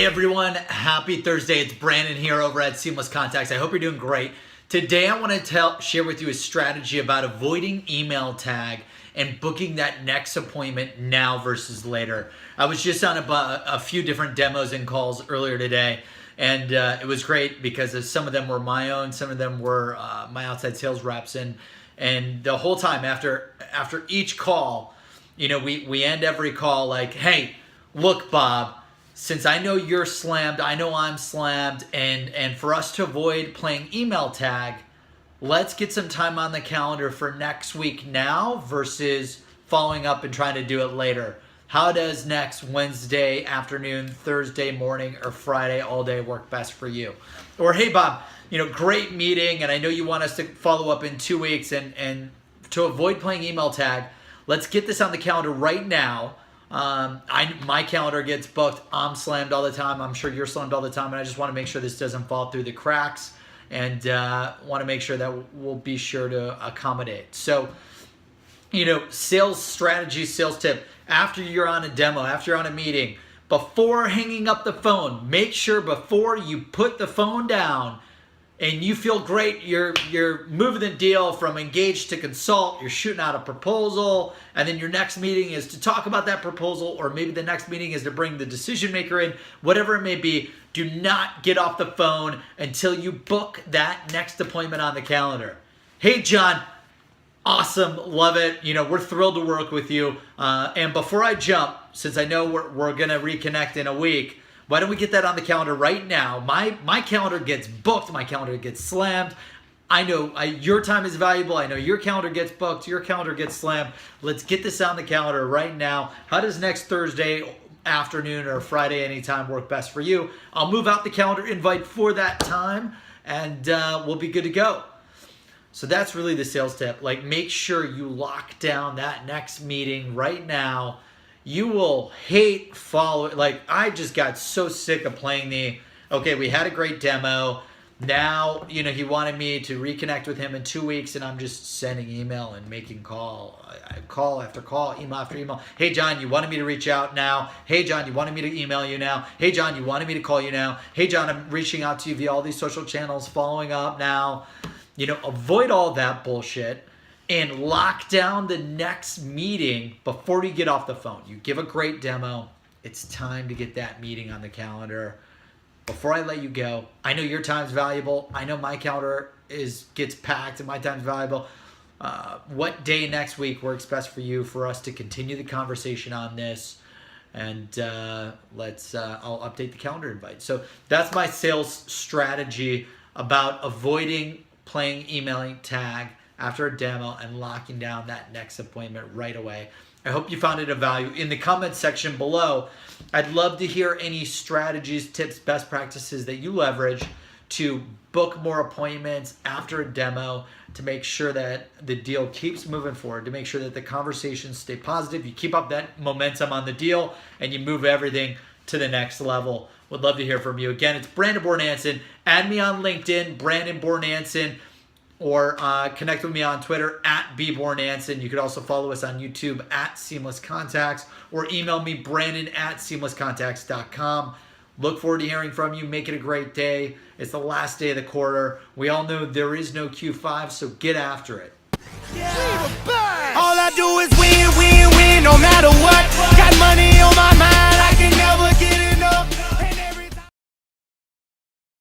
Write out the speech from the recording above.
everyone, happy Thursday. It's Brandon here over at Seamless Contacts. I hope you're doing great. Today I want to share with you a strategy about avoiding email tag and booking that next appointment now versus later. I was just on a few different demos and calls earlier today, and it was great because some of them were my own, some of them were my outside sales reps, and the whole time after each call, you know, we end every call like, hey, look, Bob, since I know you're slammed, I know I'm slammed, and for us to avoid playing email tag, let's get some time on the calendar for next week now versus following up and trying to do it later. How does next Wednesday afternoon, Thursday morning, or Friday all day work best for you? Or, hey, Bob, you know, great meeting, and I know you want us to follow up in 2 weeks, and to avoid playing email tag, let's get this on the calendar right now. My calendar gets booked. I'm slammed all the time. I'm sure you're slammed all the time, and I just want to make sure this doesn't fall through the cracks, and want to make sure that we'll be sure to accommodate. So, you know, sales strategy, sales tip, after you're on a demo, after you're on a meeting, before hanging up the phone, make sure before you put the phone down and you feel great, you're moving the deal from engaged to consult, you're shooting out a proposal, and then your next meeting is to talk about that proposal, or maybe the next meeting is to bring the decision maker in, whatever it may be. Do not get off the phone until you book that next appointment on the calendar. Hey, John, awesome, love it. You know, we're thrilled to work with you. And before I jump, since I know we're gonna reconnect in a week, why don't we get that on the calendar right now? My calendar gets booked. My calendar gets slammed. I know your time is valuable. I know your calendar gets booked. Your calendar gets slammed. Let's get this on the calendar right now. How does next Thursday afternoon or Friday anytime work best for you? I'll move out the calendar invite for that time, and we'll be good to go. So that's really the sales tip. Like, make sure you lock down that next meeting right now. You will hate following. Like, I just got so sick of playing okay, we had a great demo. Now, you know, he wanted me to reconnect with him in 2 weeks, and I'm just sending email and making call after call, email after email. Hey, John, you wanted me to reach out now. Hey, John, you wanted me to email you now. Hey, John, you wanted me to call you now. Hey, John, I'm reaching out to you via all these social channels, following up now. You know, avoid all that bullshit and lock down the next meeting before you get off the phone. You give a great demo. It's time to get that meeting on the calendar. Before I let you go, I know your time's valuable. I know my calendar gets packed and my time's valuable. What day next week works best for you for us to continue the conversation on this? And I'll update the calendar invite. So that's my sales strategy about avoiding playing emailing tag after a demo and locking down that next appointment right away. I hope you found it of value. In the comments section below, I'd love to hear any strategies, tips, best practices that you leverage to book more appointments after a demo, to make sure that the deal keeps moving forward, to make sure that the conversations stay positive, you keep up that momentum on the deal, and you move everything to the next level. Would love to hear from you. Again, it's Brandon Bornancin. Add me on LinkedIn, Brandon Bornancin, or connect with me on Twitter at bbornancin. You could also follow us on YouTube at Seamless Contacts, or email me, brandon@seamlesscontacts.com. Look forward to hearing from you. Make it a great day. It's the last day of the quarter. We all know there is no Q5, so get after it. Yeah. All I do is win, win, win, no matter